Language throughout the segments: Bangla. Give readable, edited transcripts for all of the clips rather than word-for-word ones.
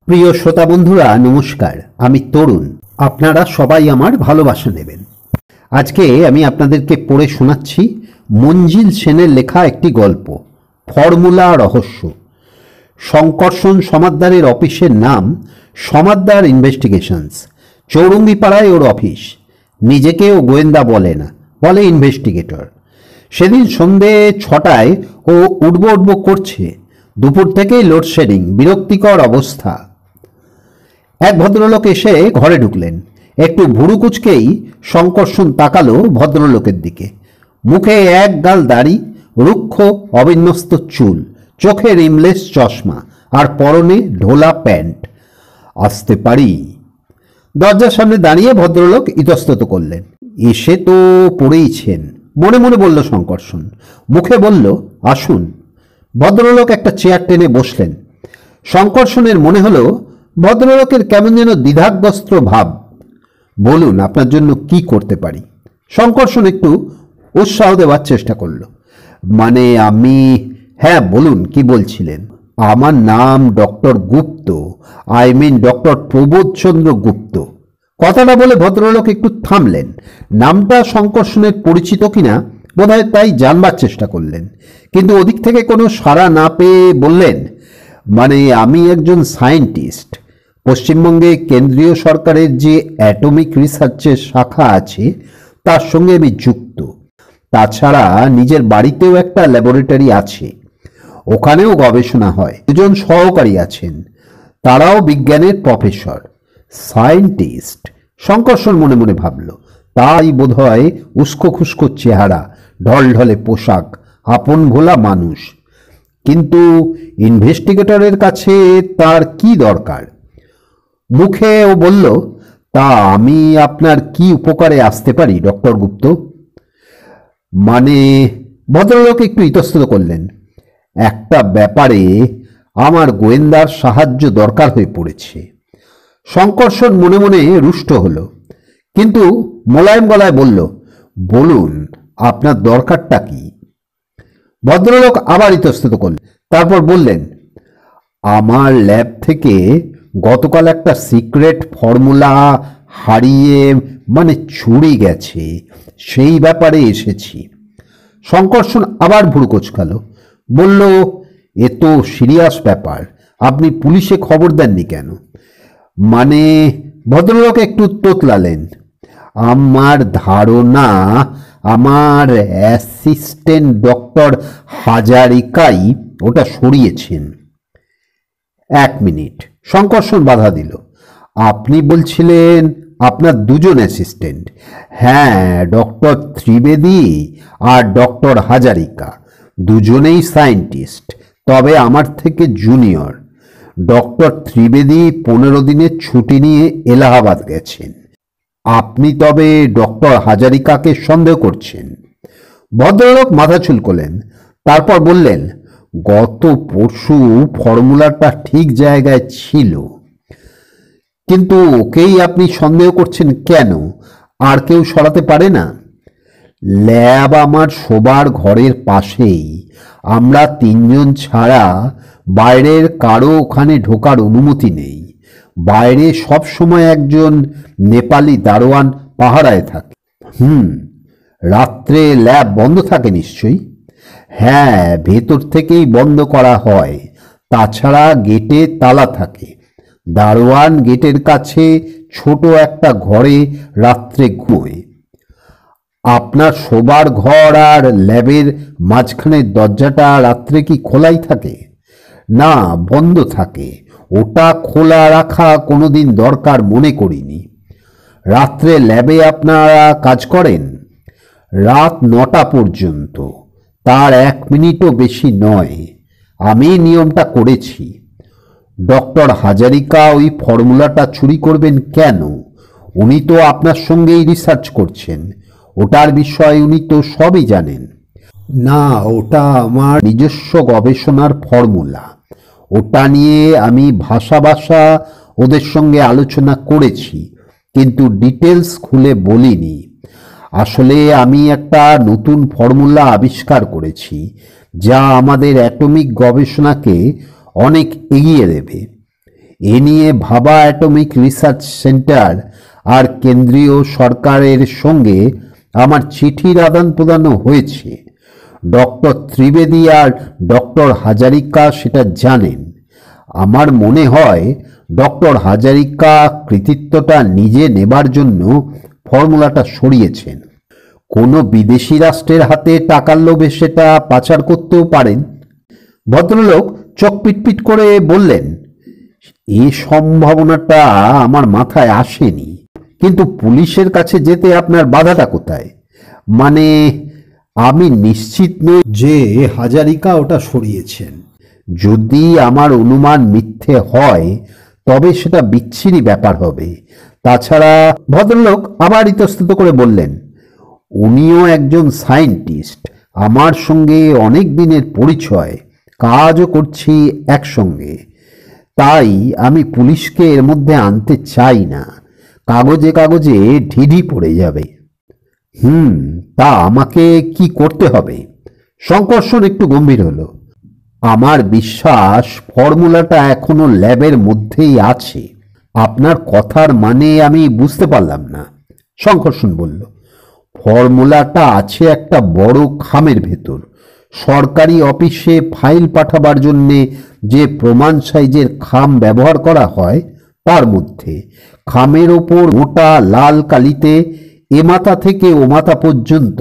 প্রিয় শ্রোতা বন্ধুরা নমস্কার, আমি তরুণ। আপনারা সবাই আমার ভালোবাসা নেবেন। আজকে আমি আপনাদেরকে পড়ে শোনাচ্ছি মঞ্জিল সেনের লেখা একটি গল্প, ফর্মুলা রহস্য। শঙ্কর্ষণ সমাদ্দারের অফিসের নাম সমাদ্দার ইনভেস্টিগেশনস। চৌরঙ্গিপাড়ায় ওর অফিস। নিজেকে ও গোয়েন্দা বলে না, বলে ইনভেস্টিগেটর। সেদিন সন্ধে 6টায় ও উঠবো করছে। দুপুর থেকেই লোডশেডিং, বিরক্তিকর অবস্থা। এক ভদ্রলোক এসে ঘরে ঢুকলেন। একটু ভুরু কুচকেই শঙ্কর্ষণ তাকালো ভদ্রলোকের দিকে। মুখে এক গাল দাড়ি, রুক্ষ অবিন্যস্ত চুল, চোখে রিমলেস চশমা আর পরনে ঢোলা প্যান্ট। আসতে পারি? দরজার সামনে দাঁড়িয়ে ভদ্রলোক ইতস্তত করলেন। এসে তো পড়েইছেন, মনে মনে বলল শঙ্কর্ষণ। মুখে বলল, আসুন। ভদ্রলোক একটা চেয়ার টেনে বসলেন। শঙ্কর্ষণের মনে হলো ভদ্রলোকের কেমন যেন দ্বিধাগ্রস্ত ভাব। বলুন, আপনার জন্য কি করতে পারি? শঙ্কর্ষণ একটু উৎসাহ দেওয়ার চেষ্টা করল। মানে হ্যাঁ বলুন, কি বলছিলেন? আমার নাম ডক্টর গুপ্ত, ডক্টর প্রবোধচন্দ্র গুপ্ত। কথাটা বলে ভদ্রলোক একটু থামলেন। নামটা শঙ্কর্ষণের পরিচিত কিনা বোধহয় তাই জানবার চেষ্টা করলেন, কিন্তু ওদিক থেকে কোনো সাড়া না পেয়ে বললেন, মানে আমি একজন সায়েন্টিস্ট। পশ্চিমবঙ্গে কেন্দ্রীয় সরকারের যে অ্যাটমিক রিসার্চের শাখা আছে তার সঙ্গে আমি যুক্ত। তাছাড়া নিজের বাড়িতেও একটা ল্যাবরেটরি আছে, ওখানেও গবেষণা হয়। দুজন সহকারী আছেন, তারাও বিজ্ঞানের প্রফেসর। সায়েন্টিস্ট, শঙ্কর্ষণ মনে মনে ভাবল। তাই বোধহয় উস্কো খুস্কো চেহারা, ঢলঢলে পোশাক, আপন ভোলা মানুষ। কিন্তু ইনভেস্টিগেটরের কাছে তার কি দরকার? মুখে ও বলল, তা আমি আপনার কি উপকারে আসতে পারি ডক্টর গুপ্ত? মানে, ভদ্রলোক একটু ইতস্তত করলেন। একটা ব্যাপারে আমার গোয়েন্দার সাহায্য দরকার হয়ে পড়েছে। শঙ্কর্ষণ মনে মনে রুষ্ট হল, কিন্তু মোলায়েম গলায় বলল, বলুন আপনার দরকারটা কি? ভদ্রলোক আবার ইতস্তত করলেন, তারপর বললেন, আমার ল্যাব থেকে গতকাল একটা সিক্রেট ফর্মুলা হারিয়ে চুরি গেছে, সেই ব্যাপারে এসেছি। শঙ্কর্ষণ আবার ভুরু কোঁচকালো, বলল, এ তো সিরিয়াস ব্যাপার, আপনি পুলিশে খবর দেননি কেন? ভদ্রলোক একটু তোতলালেন। আমার ধারণা আমার অ্যাসিস্ট্যান্ট ডক্টর হাজারিকাই ওটা সরিয়েছেন। 1 মিনিট, শঙ্কর্ষণ বাধা দিল। আপনি বলছিলেন আপনার দুজন অ্যাসিস্ট্যান্ট? হ্যাঁ, ডক্টর ত্রিবেদী আর ডক্টর হাজারিকা, দুজনেই সায়েন্টিস্ট, তবে আমার থেকে জুনিয়র। ডক্টর ত্রিবেদী 15 দিনের ছুটি নিয়ে এলাহাবাদ গেছেন। আপনি তবে ডক্টর হাজারিকাকে সন্দেহ করছেন? ভদ্রলোক মাথা চুলকোলেন, তারপর বললেন, গত পরশু ফর্মুলাটা ঠিক জায়গায় ছিল, কিন্তু ওকেই আপনি সন্দেহ করছেন কেন? আর কেউ সরাতে পারে না? ল্যাব আমার শোবার ঘরের পাশেই, আমরা 3 জন ছাড়া বাইরের কারো ওখানে ঢোকার অনুমতি নেই। বাইরে সব সময় একজন নেপালি দারোয়ান পাহারায় থাকে। রাত্রে ল্যাব বন্ধ থাকে নিশ্চয়ই? হ্যাঁ, ভেতর থেকেই বন্ধ করা হয়, তাছাড়া গেটে তালা থাকে। দারোয়ান গেটের কাছে ছোট একটা ঘরে রাত্রে ঘুমোয়। আপনার শোবার ঘর আর ল্যাবের মাঝখানের দরজাটা রাত্রে কি খোলাই থাকে? না, বন্ধ থাকে। ওটা খোলা রাখা কোনোদিন দরকার মনে করিনি। রাত্রে ল্যাবে আপনারা কাজ করেন? রাত 9টা পর্যন্ত, তার 1 মিনিটও বেশি নয়। আমি নিয়মটা করেছি। ডক্টর হাজারিকা ওই ফর্মুলাটা চুরি করবেন কেন? উনি তো আপনার সঙ্গেই রিসার্চ করছেন, ওটার বিষয়ে উনি তো সবই জানেন। না, ওটা আমার নিজস্ব গবেষণার ফর্মুলা। ওটা নিয়ে আমি ভাষা ওদের সঙ্গে আলোচনা করেছি, কিন্তু ডিটেলস খুলে বলিনি। আসলে আমি একটা নতুন ফর্মুলা আবিষ্কার করেছি, যা আমাদের অ্যাটমিক গবেষণাকে অনেক এগিয়ে দেবে। এ নিয়ে ভাবা অ্যাটমিক রিসার্চ সেন্টার আর কেন্দ্রীয় সরকারের সঙ্গে আমার চিঠির আদান প্রদানও হয়েছে। ডক্টর ত্রিবেদী আর ডক্টর হাজারিকা সেটা জানেন। আমার মনে হয় ডক্টর হাজারিকা কৃতিত্বটা নিজে নেবার জন্য ফর্মুলাটা সরিয়েছেন। কোনো বিদেশি রাষ্ট্রের হাতে টাকার লোভে সেটা পাচার করতেও পারেন। ভদ্রলোক চোখ পিটপিট করে বললেন, এই সম্ভাবনাটা আমার মাথায় আসেনি, কিন্তু পুলিশের কাছে যেতে আপনার বাধাটা কোথায়? মানে আমি নিশ্চিত নই যে হাজারিকা ওটা সরিয়েছেন। যদি আমার অনুমান মিথ্যে হয় তবে সেটা বিচ্ছিরি ব্যাপার হবে। তাছাড়া ভদ্রলোক আবার ইতস্তত করে বললেন, উনিও একজন সায়েন্টিস্ট, আমার সঙ্গে অনেক দিনের পরিচয়, কাজও করছি একসঙ্গে। তাই আমি পুলিশকে এর মধ্যে আনতে চাই না, কাগজে কাগজে ঢিঢি পড়ে যাবে। তা আমাকে কি করতে হবে? শঙ্কর্ষণ একটু গম্ভীর হলো। আমার বিশ্বাস ফর্মুলাটা এখনো ল্যাবের মধ্যেই আছে। আপনার কথার মানে আমি বুঝতে পারলাম না। শঙ্কর্ষণ বলল, ফর্মুলাটা আছে একটা বড় খামের ভেতর। সরকারি অফিসে ফাইল পাঠাবার জন্যে যে প্রমাণ সাইজের খাম ব্যবহার করা হয় তার মধ্যে খামের ওপর মোটা লাল কালিতে এ মাথা থেকে ও মাথা পর্যন্ত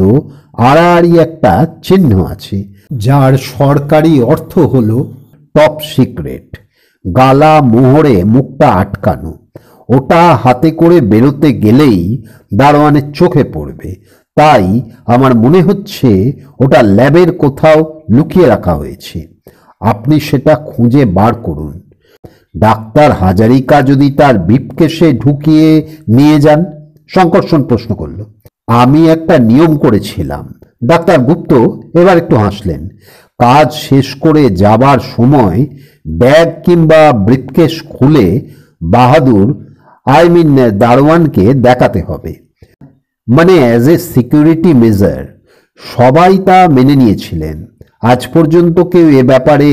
আড়াআড়ি একটা চিহ্ন আছে, যার সরকারি অর্থ হল টপ সিক্রেট। গালা মোহরে মুখটা আটকানো। ওটা হাতে করে বেরোতে গেলেই দারোয়ানের চোখে পড়বে। তাই আমার মনে হচ্ছে ওটা ল্যাবের কোথাও লুকিয়ে রাখা হয়েছে। আপনি সেটা খুঁজে বার করুন। ডাক্তার হাজারিকা যদি তার ব্রিফকেসে ঢুকিয়ে নিয়ে যান? শঙ্কর্ষণ প্রশ্ন করল। আমি একটা নিয়ম করেছিলাম। ডাক্তার গুপ্ত এবার একটু হাসলেন। কাজ শেষ করে যাবার সময় ব্যাগ কিংবা ব্রিফকেস খুলে বাহাদুর দারোয়ানকে দেখাতে হবে। মানে অ্যাজ এ সিকিউরিটি মেজার। সবাই তা মেনে নিয়েছিলেন। আজ পর্যন্ত কেউ এ ব্যাপারে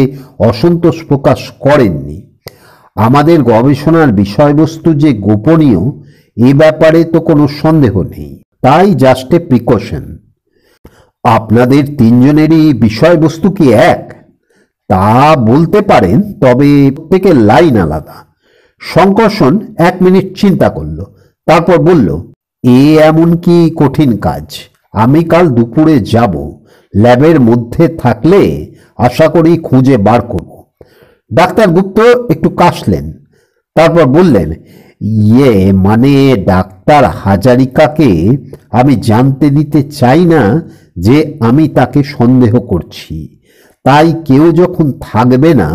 অসন্তোষ প্রকাশ করেননি। আমাদের গবেষণার বিষয়বস্তু যে গোপনীয় এ ব্যাপারে তো কোনো সন্দেহ নেই। তাই জাস্ট এ প্রিকশন। আপনাদের তিনজনেরই বিষয়বস্তু কি এক? তা বলতে পারেন, তবে প্রত্যেকের লাইন আলাদা। শঙ্কর্ষণ 1 মিনিট চিন্তা করল, তারপর বলল, এমন কি কঠিন কাজ? আমি কাল দুপুরে যাব। ল্যাবের মধ্যে থাকলে আশা করি খুঁজে বার করব। ডাক্তার গুপ্ত একটু কাশলেন, তারপর বললেন, মানে ডাক্তার হাজারিকাকে আমি জানতে দিতে চাই না যে আমি তাকে সন্দেহ করছি। তাই কেউ যখন থাকবে না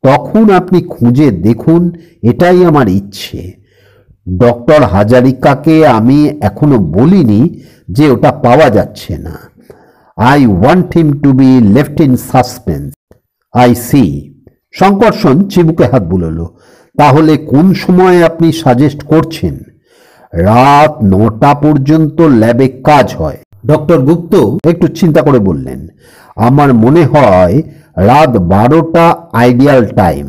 তখন আপনি খুঁজে দেখুন, এটাই আমার ইচ্ছে। ডক্টর হাজারিকাকে আমি এখনো বলিনি যে ওটা পাওয়া যাচ্ছে না। I want him to be left in suspense. I see. Sankarshan চিবুকে হাত বুলোল। তাহলে কোন সময় আপনি সাজেস্ট করছেন? রাত 9টা পর্যন্ত ল্যাবে কাজ হয়। ডক্টর গুপ্ত একটু চিন্তা করে বললেন, আমার মনে হয় রাত 12টা আইডিয়াল টাইম।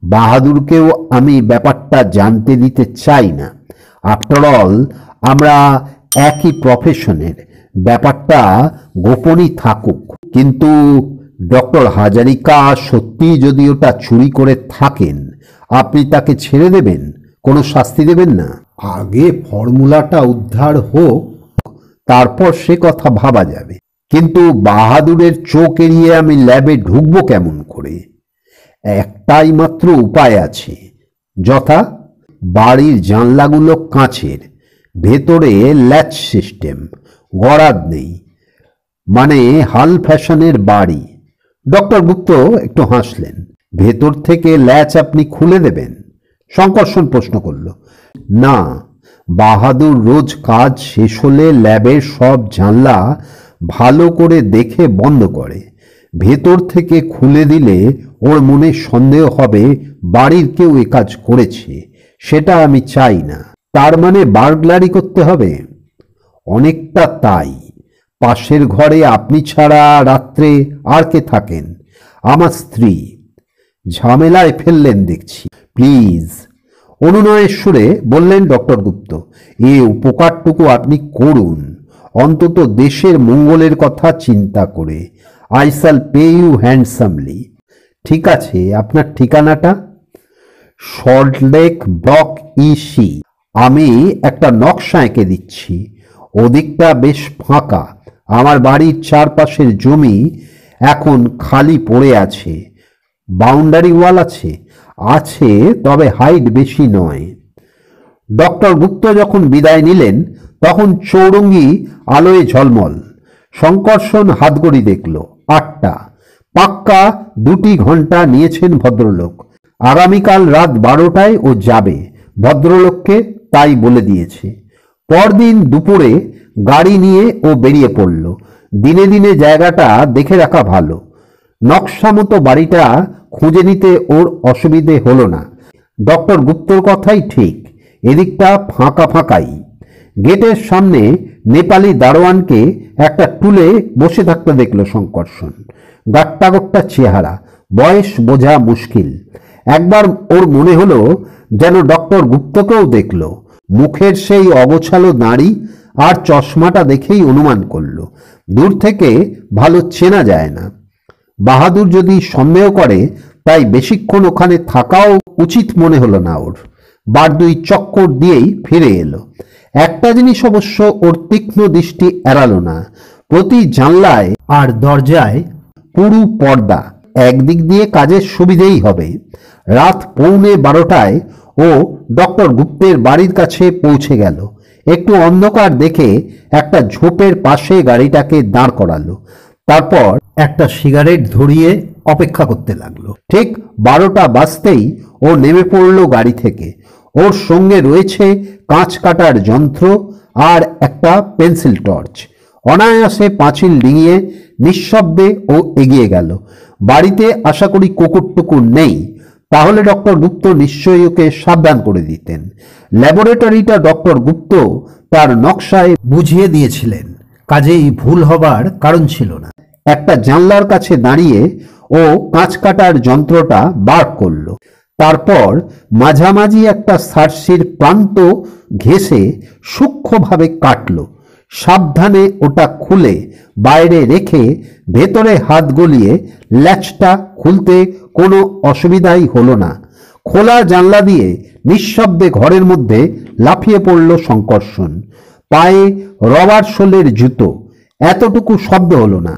বাহাদুরকেও আমি ব্যাপারটা জানতে দিতে চাই না। আফটার অল আমরা একই প্রফেশনের। ব্যাপারটা গোপনই থাকুক। কিন্তু ডক্টর হাজারিকা সত্যি যদি ওটা চুরি করে থাকেন, আপনি তাকে ছেড়ে দেবেন? কোনো শাস্তি দেবেন না? আগে ফর্মুলাটা উদ্ধার হোক, তারপর সে কথা ভাবা যাবে। কিন্তু বাহাদুরের চোখ এড়িয়ে আমি ল্যাবে ঢুকবো কেমন করে? একটাই মাত্র উপায় আছে, যথা বাড়ির জানলাগুলো কাঁচের, ভেতরে ল্যাচ সিস্টেম, গরাদ নেই। মানে হাল ফ্যাশনের বাড়ি। ডক্টর গুপ্ত একটু হাসলেন। ভেতর থেকে ল্যাচ আপনি খুলে দেবেন? শঙ্কর্ষণ প্রশ্ন করল। না, বাহাদুর রোজ কাজ শেষ হলে ল্যাবের সব জানলা ভালো করে দেখে বন্ধ করে। ভেতর থেকে খুলে দিলে ওর মনে সন্দেহ হবে বাড়ির কেউ এ কাজ করেছে। সেটা আমি চাই না। তার মানে বার্গলারি করতে হবে? অনেকটা তাই। পাশের ঘরে আপনি ছাড়া রাত্রে আর কে থাকেন? আমার স্ত্রী। ঝামেলায় ফেললেন দেখছি। প্লিজ। অনুনয়ের সুরে বললেন ডক্টর গুপ্ত, এ উপকারটুকু আপনি করুন, অন্তত দেশের মঙ্গলের কথা চিন্তা করে। I shall pay you handsomely. ঠিক আছে, আপনার ঠিকানাটা? Salt Lake block EC. আমি একটা নকশা এঁকে দিচ্ছি। ওদিকটা বেশ ফাঁকা। আমার বাড়ির চারপাশের জমি এখন খালি পড়ে আছে। বাউন্ডারি ওয়াল আছে? আছে, তবে হাইট বেশি নয়। ডক্টর গুপ্ত যখন বিদায় নিলেন তখন চৌরঙ্গি আলোয় ঝলমল। শঙ্কর্ষণ হাতঘড়ি দেখল, 8টা। পাক্কা 2 ঘন্টা নিয়েছেন ভদ্রলোক। আগামীকাল রাত 12টায় ও যাবে। ভদ্রলোককে তাই বলে দিয়েছে। পরদিন দুপুরে গাড়ি নিয়ে ও বেরিয়ে পড়ল। দিনে দিনে জায়গাটা দেখে রাখা ভালো। নকশা মতো বাড়িটা খুঁজে নিতে ওর অসুবিধে হলো না। ডক্টর গুপ্তর কথাই ঠিক, এদিকটা ফাঁকা ফাঁকাই। গেটের সামনে নেপালি দারোয়ানকে একটা টুলে বসে থাকতে দেখল শঙ্কর্ষণ। গাট্টাগোট্টা চেহারা, বয়স বোঝা মুশকিল। একবার ওর মনে হলো যেন ডক্টর গুপ্তকেও দেখল। মুখের সেই অগোছালো দাড়ি আর চশমাটা দেখেই অনুমান করল। দূর থেকে ভালো চেনা যায় না। বাহাদুর যদি সন্দেহ করে, তাই বেশিক্ষণ ওখানে থাকাও উচিত মনে হলো না ওর। বার 2 চক্কর দিয়েই ফিরে এলো। একটা জিনিস অবশ্য ওর তীক্ষ্ণ দৃষ্টি এড়ালো না। প্রতি জানলায় আর দরজায় পুরু পর্দা। একদিক দিয়ে কাজের সুবিধেই হবে। রাত 11:15টায় ও ডক্টর গুপ্তের বাড়ির কাছে পৌঁছে গেল। একটু অন্ধকার দেখে একটা ঝোপের পাশে গাড়িটাকে দাঁড় করালো। তারপর একটা সিগারেট ধরিয়ে অপেক্ষা করতে লাগলো। ঠিক 12টা বাজতেই ও নেমে পড়ল গাড়ি থেকে। ওর সঙ্গে রয়েছে কাঁচ কাটার যন্ত্র আর একটা পেন্সিল টর্চ। অনায়াসে পাঁচিল ডিঙিয়ে নিঃশব্দে ও এগিয়ে গেল। বাড়িতে আশা করি কুকুর টুকুর নেই, তাহলে ডক্টর গুপ্ত নিশ্চয়ই ওকে সাবধান করে দিতেন। ল্যাবরেটরিটা ডক্টর গুপ্ত তার নকশায় বুঝিয়ে দিয়েছিলেন, কাজেই ভুল হবার কারণ ছিল না। একটা জানলার কাছে দাঁড়িয়ে ও কাঁচ কাটার যন্ত্রটা বার করল। তারপর মাঝামাঝি একটা সার্সির প্রান্ত ঘেঁষে সূক্ষ্মভাবে কাটল। সাবধানে ওটা খুলে বাইরে রেখে ভেতরে হাত গলিয়ে ল্যাচটা খুলতে কোনো অসুবিধাই হলো না। খোলা জানলা দিয়ে নিঃশব্দে ঘরের মধ্যে লাফিয়ে পড়ল শঙ্কর্ষণ। পায়ে রবার সোলের জুতো, এতটুকু শব্দ হলো না।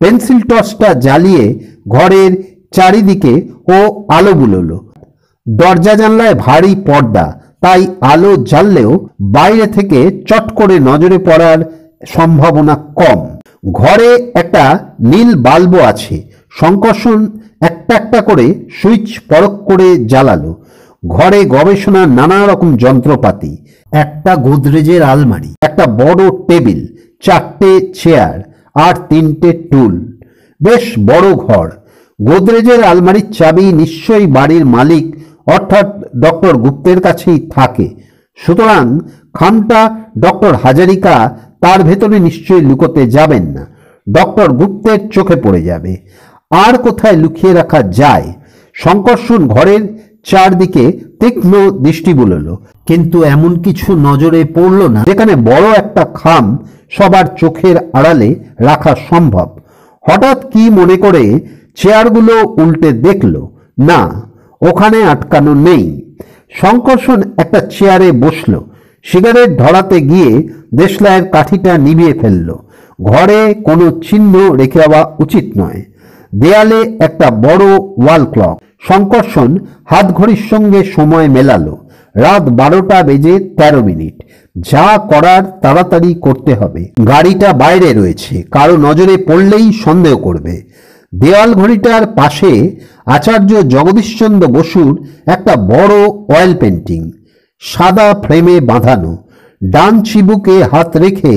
পেন্সিল টর্চটা জ্বালিয়ে ঘরের চারিদিকে ও আলো বুলোলো। দরজা জানলায় ভারী পর্দা, তাই আলো জ্বাললেও বাইরে থেকে চট করে নজরে পড়ার সম্ভাবনা কম। ঘরে একটা নীল বাল্বও আছে। শঙ্কর্ষণ একটা একটা করে সুইচ পরক করে জ্বালালো। ঘরে গবেষণার নানা রকম যন্ত্রপাতি, একটা গোদরেজের আলমারি, একটা বড় টেবিল, 4টে চেয়ার আর 3টে টুল। বেশ বড় ঘর। গোদরেজের আলমারির চাবি নিশ্চয়ই বাড়ির মালিক অর্থাৎ ডক্টর গুপ্তের কাছেই থাকে। সুতরাং খামটা ডক্টর হাজারিকা তার ভেতরে নিশ্চয়ই লুকোতে যাবেন না। ডক্টর গুপ্তের চোখে পড়ে যাবে। আর কোথায় লুকিয়ে রাখা যায়? শঙ্কর্ষণ ঘরের চারদিকে তীক্ষ্ণ দৃষ্টি বুলালো, কিন্তু এমন কিছু নজরে পড়ল না যেখানে বড় একটা খাম সবার চোখের আড়ালে রাখা সম্ভব। হঠাৎ কি মনে করে চেয়ারগুলো উল্টে দেখল, না, ওখানে আটকানো নেই। শঙ্কর্ষণ একটা চেয়ারে বসল। সিগারেট ধরাতে গিয়ে দেশলাইয়ের কাঠিটা নিভিয়ে ফেলল। ঘরে কোনো চিহ্ন রেখে যাওয়া উচিত নয়। দেয়ালে একটা বড় ওয়াল ক্লক। শঙ্কর্ষণ হাতঘড়ির সঙ্গে সময় মেলালো। রাত 12:13। যা করার তাড়াতাড়ি করতে হবে। গাড়িটা বাইরে রয়েছে, কারো নজরে পড়লেই সন্দেহ করবে। দেওয়াল ঘড়িটার পাশে আচার্য জগদীশচন্দ্র বসুর একটা বড় অয়েল পেন্টিং, সাদা ফ্রেমে বাঁধানো। ডান চিবুকে হাত রেখে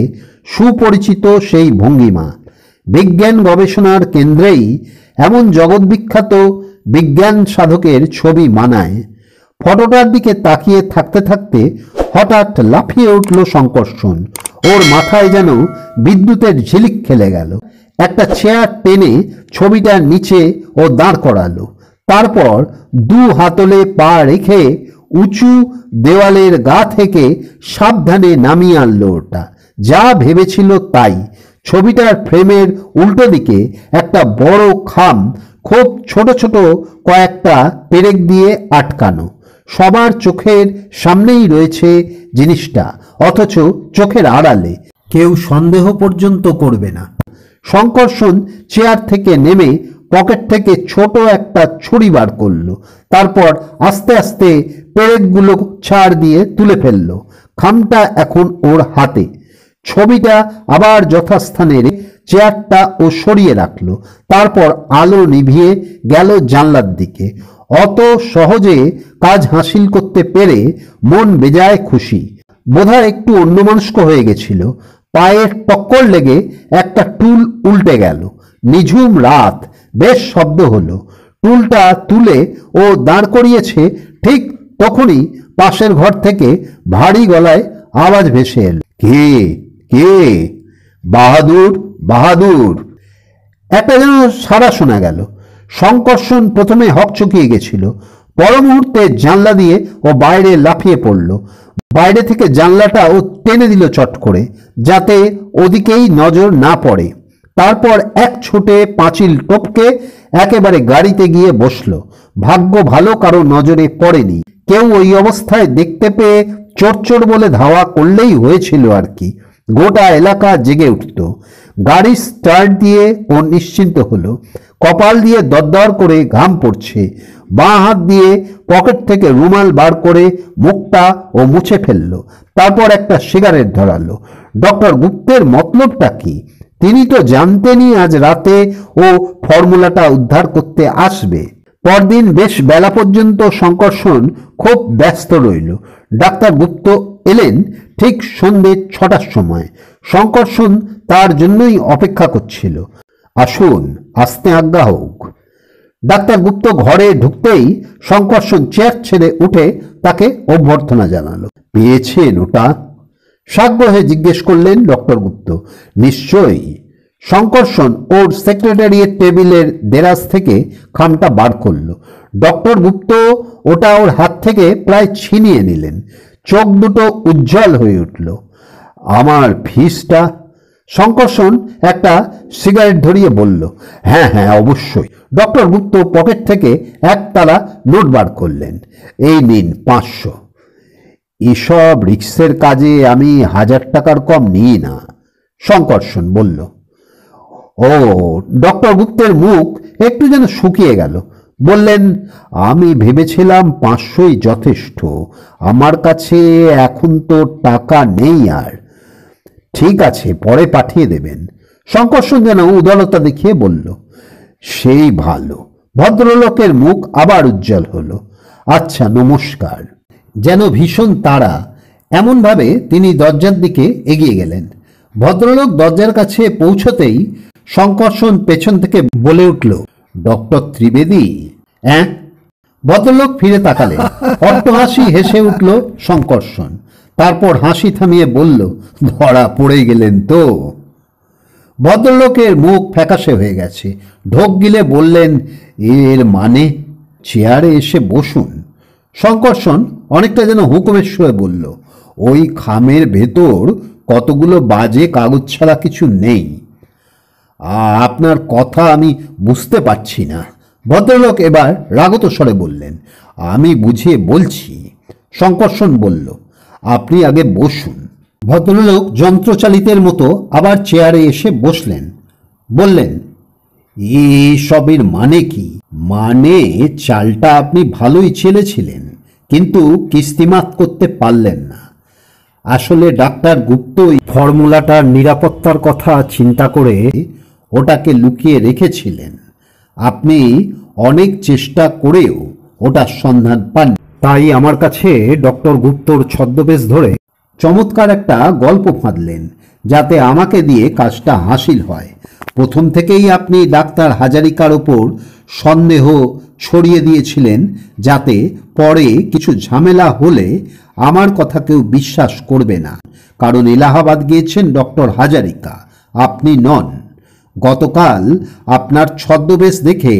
সুপরিচিত সেই ভঙ্গিমা। বিজ্ঞান গবেষণার কেন্দ্রেই এমন জগৎবিখ্যাত বিজ্ঞান সাধকের ছবি মানায়। ফটোটার দিকে তাকিয়ে থাকতে থাকতে হঠাৎ লাফিয়ে উঠল শঙ্কর্ষণ। ওর মাথায় যেন বিদ্যুতের ঝিলিক খেলে গেল। একটা চেয়ার টেনে ছবিটার নিচে ও দাঁড় করালো। তারপর দু হাতলে পা রেখে উঁচু দেওয়ালের গা থেকে সাবধানে নামিয়ে আনলো ওটা। যা ভেবেছিল তাই। ছবিটার ফ্রেমের উল্টো দিকে একটা বড় খাম খুব ছোট ছোট কয়েকটা পেরেক দিয়ে আটকানো। সবার চোখের সামনেই রয়েছে জিনিসটা, অথচ চোখের আড়ালে। কেউ সন্দেহ পর্যন্ত করবে না। শঙ্কর্ষণ চেয়ার থেকে নেমে পকেট থেকে ছোট একটা ছুরি বার করলো। তারপর আস্তে আস্তে পেরেকগুলো ছাড় দিয়ে তুলে ফেললো। খামটা এখন ওর হাতে। ছবিটা আবার যথাস্থানে চেয়ারটা ও সরিয়ে রাখলো। তারপর আলো নিভিয়ে গেল জানলার দিকে। অত সহজে কাজ হাসিল করতে পেরে মন বেজায় খুশি। বোধহয় একটু অন্যমনস্ক হয়ে গেছিল। পায়ের টক্কর লেগে একটা টুল উল্টে গেল। নিঝুম রাত, বেশ শব্দ হলো। টুলটা তুলে ও দাঁড় করিয়েছে, ঠিক তখনই পাশের ঘর থেকে ভারী গলায় আওয়াজ ভেসে এল, কে কে? বাহাদুর, বাহাদুর। একটা যেন সাড়া শোনা গেল। শঙ্কর্ষণ প্রথমে হকচকিয়ে গেছিল। পর মুহূর্তে জানলা দিয়ে ও বাইরে লাফিয়ে পড়ল। বাইরে থেকে জানলাটা ও টেনে দিল চট করে, যাতে ওদিকেই নজর না পড়ে। তারপর এক ছুটে পাঁচিল টপকে একেবারে গাড়িতে গিয়ে বসলো। ভাগ্য ভালো কারো নজরে পড়েনি। কেউ ওই অবস্থায় দেখতে পেয়ে চোর বলে ধাওয়া করলেই হয়েছিল আর কি। গোটা এলাকা জেগে উঠত। গাড়ি স্টার্ট দিয়ে ও নিশ্চিন্ত হলো। কপাল দিয়ে দরদর করে ঘাম পড়ছে। বাঁ হাত দিয়ে পকেট থেকে রুমাল বার করে মুখটা ও মুছে ফেললো। তারপর একটা সিগারেট ধরালো। ডক্টর গুপ্তের মতলবটা কি? তিনি তো জানতেনই আজ রাতে ও ফর্মুলাটা উদ্ধার করতে আসবে। পরদিন বেশ বেলা পর্যন্ত শঙ্কর্ষণ খুব ব্যস্ত রইল। ডাক্তার গুপ্ত এলেন ঠিক সন্ধ্যে 6টার সময়। শঙ্কর্ষণ তার জন্যই অপেক্ষা করছিল। আসুন, আসতে আজ্ঞা হোক। ডাক্তার গুপ্ত ঘরে ঢুকতেই শঙ্কর্ষণ চেয়ার ছেড়ে উঠে তাকে অভ্যর্থনা জানালো। পেয়েছেন ওটা? সাগ্রহে জিজ্ঞেস করলেন ডক্টর গুপ্ত। নিশ্চয়ই। শঙ্কর্ষণ ওর সেক্রেটারিয়েট টেবিলের দেরাজ থেকে খামটা বার করল। ডক্টর গুপ্ত ওটা ওর হাত থেকে প্রায় ছিনিয়ে নিলেন। চোখ দুটো উজ্জ্বল হয়ে উঠল। আমার ফিসটা? শঙ্কর্ষণ একটা সিগারেট ধরিয়ে বলল, হ্যাঁ হ্যাঁ অবশ্যই। ডক্টর গুপ্ত পকেট থেকে একতালা নোট বার করলেন। এই নিন 500। এসব রিক্সের কাজে আমি 1000 টাকার কম নিই না, শঙ্কর্ষণ বলল। ও, ডক্টর গুপ্তের মুখ একটু যেন শুকিয়ে গেল। বললেন, আমি ভেবেছিলাম 500ই যথেষ্ট। আমার কাছে এখন তো টাকা নেই আর। ঠিক আছে, পরে পাঠিয়ে দেবেন। শঙ্কর্ষণ যেন উদারতা দেখিয়ে বলল, সেই ভালো। ভদ্রলোকের মুখ আবার উজ্জ্বল হলো। আচ্ছা, নমস্কার। যেন ভীষণ তাড়া, এমনভাবে তিনি দরজার দিকে এগিয়ে গেলেন। ভদ্রলোক দরজার কাছে পৌঁছতেই শঙ্কর্ষণ পেছন থেকে বলে উঠল, ডক্টর ত্রিবেদী? হ্যাঁ? ভদ্রলোক ফিরে তাকালেন। অট্টহাসি হেসে উঠল শঙ্কর্ষণ। তারপর হাসি থামিয়ে বলল, ধরা পড়ে গেলেন তো? ভদ্রলোকের মুখ ফ্যাকাশে হয়ে গেছে। ঢোক গিলে বললেন, এর মানে? চেয়ারে এসে বসুন। শঙ্কর্ষণ অনেকটা যেন হুকুমের সয়ে বলল, ওই খামের ভেতর কতগুলো বাজে কাগজ ছাড়া কিছু নেই। আপনার কথা আমি বুঝতে পারছি না। ভদ্রলোক এবার রাগত স্বরে বললেন, আমি বুঝিয়ে বলছি। শঙ্কর্ষণ বলল, আপনি আগে বসুন। ভদ্রলোক যন্ত্রচালিতের মতো আবার চেয়ারে এসে বসলেন। বললেন, এসবের মানে কি? মানে চালটা আপনি ভালোই চেলেছিলেন, কিন্তু কিস্তিমাত করতে পারলেন না। আসলে ডাক্তার গুপ্ত ফর্মুলাটার নিরাপত্তার কথা চিন্তা করে ওটাকে লুকিয়ে রেখেছিলেন। আপনি অনেক চেষ্টা করেও ওটার সন্ধান পান। তাই আমার কাছে ডক্টর গুপ্তর ছদ্মবেশ ধরে চমৎকার একটা গল্প ফাঁদলেন, যাতে আমাকে দিয়ে কাজটা হাসিল হয়। প্রথম থেকেই আপনি ডাক্তার হাজারিকার ওপর সন্দেহ ছড়িয়ে দিয়েছিলেন, যাতে পরে কিছু ঝামেলা হলে আমার কথা কেউ বিশ্বাস করবে না। কারণ এলাহাবাদ গিয়েছেন ডক্টর হাজারিকা, আপনি নন। গতকাল আপনার ছদ্মবেশ দেখে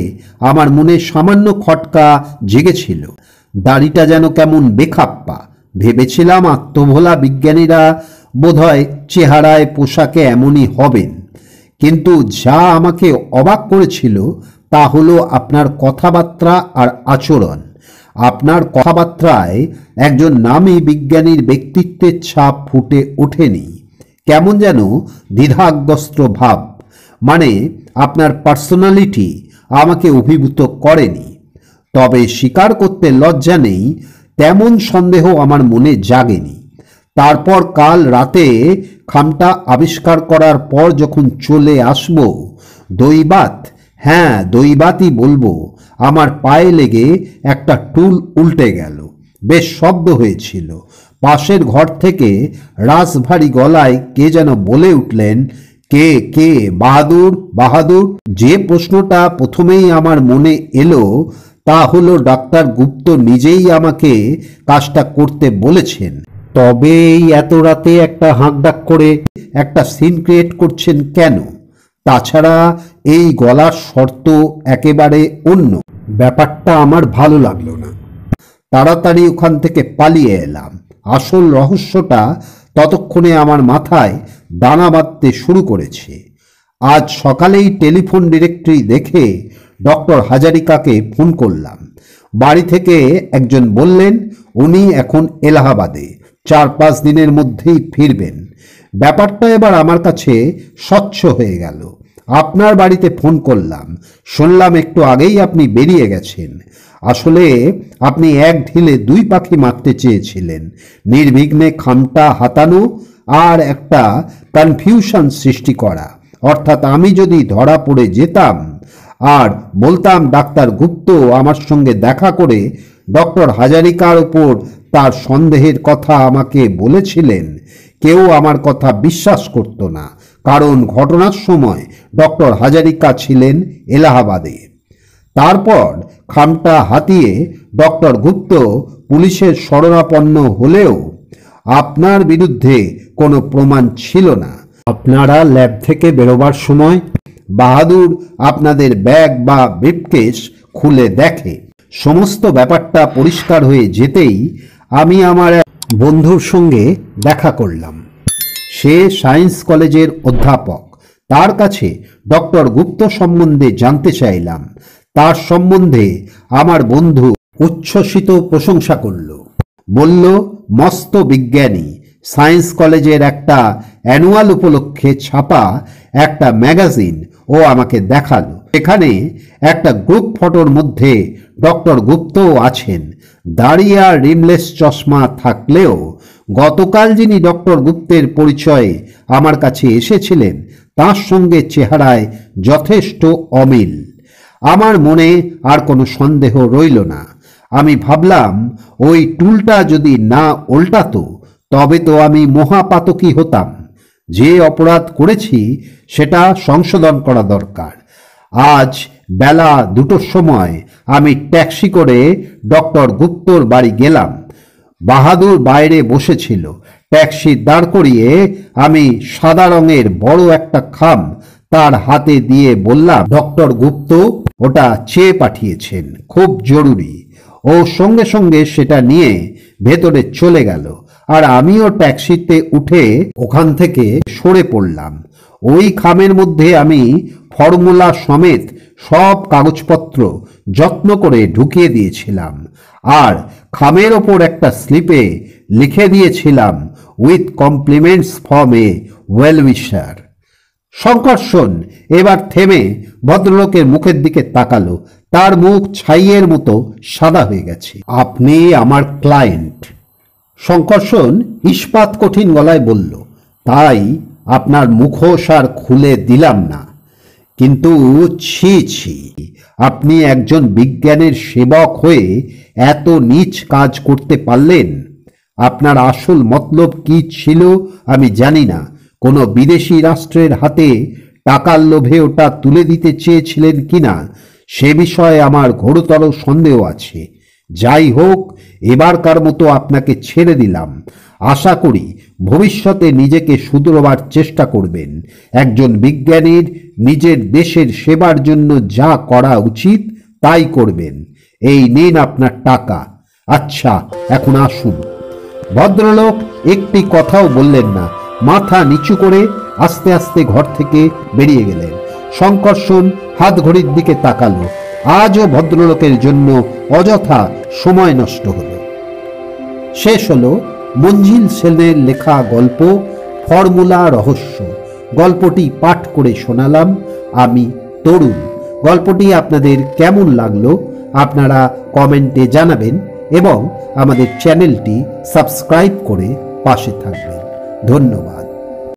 আমার মনে সামান্য খটকা জেগেছিল। দাড়িটা যেন কেমন বেখাপ্পা। ভেবেছিলাম আত্মভোলা বিজ্ঞানীরা বোধহয় চেহারায় পোশাকে এমনই হবেন, কিন্তু যা আমাকে অবাক করেছিল তা হলো আপনার কথাবার্তা আর আচরণ। আপনার কথাবার্তায় একজন নামী বিজ্ঞানীর ব্যক্তিত্বের ছাপ ফুটে ওঠেনি। কেমন যেন দ্বিধাগ্রস্ত ভাব, মানে আপনার পার্সোনালিটি আমাকে অভিভূত করেনি। তবে স্বীকার করতে লজ্জা নেই, তেমন সন্দেহ আমার মনে জাগেনি। তারপর কাল রাতে খামটা আবিষ্কার করার পর যখন চলে আসব, দৈবাত, হ্যাঁ দৈবাতই বলবো, আমার পায়ে লেগে একটা টুল উল্টে গেল। বেশ শব্দ হয়েছিল। পাশের ঘর থেকে রাশভারী গলায় কে যেন বলে উঠলেন, কে কে বাহাদুর বাহাদুর। যে প্রশ্নটা প্রথমেই আমার মনে এলো তা হলো ডাক্তার গুপ্ত নিজেই আমাকে কাজটা করতে বলেছেন। তবে এই এত রাতে একটা হাঁকডাক করে একটা সিন ক্রিয়েট করছেন কেন? তাছাড়া এই গলার শর্ত একেবারে অন্য। ব্যাপারটা আমার ভালো লাগলো না। তাড়াতাড়ি ওখান থেকে পালিয়ে এলাম। আসল রহস্যটা ততক্ষণে আমার মাথায় দানা বাঁধতে শুরু করেছে। আজ সকালেই টেলিফোন ডিরেক্টরি দেখে ডক্টর হাজারিকাকে ফোন করলাম। বাড়ি থেকে একজন বললেন উনি এখন এলাহাবাদে, 4-5 দিনের মধ্যেই ফিরবেন। ব্যাপারটা এবার আমার কাছে স্বচ্ছ হয়ে গেল। আপনার বাড়িতে ফোন করলাম, শুনলাম একটু আগেই আপনি বেরিয়ে গেছেন। আসলে আপনি এক ঢিলে 2 পাখি মারতে চেয়েছিলেন, নির্বিঘ্নে খামটা হাতানো আর একটা কনফিউশন সৃষ্টি করা। অর্থাৎ আমি যদি ধরা পড়ে যেতাম আর বলতাম ডাক্তার গুপ্ত আমার সঙ্গে দেখা করে ডক্টর হাজারিকার উপর তার সন্দেহের কথা আমাকে বলেছিলেন, কেউ আমার কথা বিশ্বাস করত না, কারণ ঘটনার সময় ডক্টর হাজারিকা ছিলেন এলাহাবাদে। তারপর খামটা হাতিয়ে ডক্টর গুপ্ত পুলিশের শরণাপন্ন হলেও আপনার বিরুদ্ধে কোনো প্রমাণ ছিল না। আপনারা ল্যাব থেকে বেরোবার সময় বাহাদুর আপনাদের ব্যাগ বা ব্রিফকেস খুলে দেখে। সমস্ত ব্যাপারটা পরিষ্কার হয়ে যেতেই আমি আমার এক বন্ধুর সঙ্গে দেখা করলাম। সে সায়েন্স কলেজের অধ্যাপক। তার কাছে ডক্টর গুপ্ত সম্বন্ধে জানতে চাইলাম। তার সম্বন্ধে আমার বন্ধু উচ্ছ্বসিত প্রশংসা করল। বলল মস্ত বিজ্ঞানী। সায়েন্স কলেজের একটা অ্যানুয়াল উপলক্ষে ছাপা একটা ম্যাগাজিন ও আমাকে দেখালো। এখানে একটা গ্রুপ ফটোর মধ্যে ডক্টর গুপ্তও আছেন। দাড়ি আর রিমলেস চশমা থাকলেও গতকাল যিনি ডক্টর গুপ্তের পরিচয়ে আমার কাছে এসেছিলেন তার সঙ্গে চেহারায় যথেষ্ট অমিল। আমার মনে আর কোনো সন্দেহ রইল না। আমি ভাবলাম ওই টুলটা যদি না উল্টাতো তবে তো আমি মহাপাতকী হতাম। যে অপরাধ করেছি সেটা সংশোধন করা দরকার। আজ বেলা 2টোর সময় আমি ট্যাক্সি করে ডক্টর গুপ্তর বাড়ি গেলাম। বাহাদুর বাইরে বসেছিল। ট্যাক্সি দাঁড় করিয়ে আমি সাদা রঙের বড় একটা খাম তার হাতে দিয়ে বললাম, ডক্টর গুপ্ত ওটা চেয়ে পাঠিয়েছেন, খুব জরুরি। ও সঙ্গে সঙ্গে সেটা নিয়ে ভেতরে চলে গেল আর আমিও ট্যাক্সিতে উঠে ওখান থেকে সরে পড়লাম। ওই খামের মধ্যে আমি ফর্মুলা সমেত সব কাগজপত্র যত্ন করে ঢুকিয়ে দিয়েছিলাম আর খামের ওপর একটা স্লিপে লিখে দিয়েছিলাম, with compliments from a well wisher. Sankarshan এবার থেমে ভদ্রলোকের মুখের দিকে তাকালো। তার মুখ ছাইয়ের মতো সাদা হয়ে গেছে। আপনি আমার ক্লায়েন্ট। শঙ্কর্ষণ ইস্পাত কঠিন গলায় বলল, তাই আপনার মুখোশ আর খুলে দিলাম না। কিন্তু ছি ছি, আপনি একজন বিজ্ঞানের সেবক হয়ে এত নীচ কাজ করতে পারলেন? আপনার আসল মতলব কি ছিল আমি জানি না। কোনো বিদেশি রাষ্ট্রের হাতে টাকার লোভে ওটা তুলে দিতে চেয়েছিলেন কিনা সে বিষয়ে আমার ঘোরতর সন্দেহ আছে। যাই হোক, এবারকার মতো আপনাকে ছেড়ে দিলাম। আশা করি ভবিষ্যতে নিজেকে শুধরবার চেষ্টা করবেন। একজন বিজ্ঞানীর নিজের দেশের সেবার জন্য যা করা উচিত তাই করবেন। এই নিন আপনার টাকা। আচ্ছা, এখন আসুন। ভদ্রলোক একটি কথাও বললেন না, মাথা নিচু করে আস্তে আস্তে ঘর থেকে বেরিয়ে গেলেন। শঙ্করসন হাত ঘড়ির দিকে তাকালো। আজও ভদ্রলোকের জন্য অযথা সময় নষ্ট হলো। শেষ হলো মঞ্জিল সেনের লেখা গল্প ফর্মুলা রহস্য। গল্পটি পাঠ করে শোনালাম আমি তরুণ। গল্পটি আপনাদের কেমন লাগলো আপনারা কমেন্টে জানাবেন এবং আমাদের চ্যানেলটি সাবস্ক্রাইব করে পাশে থাকবেন। ধন্যবাদ।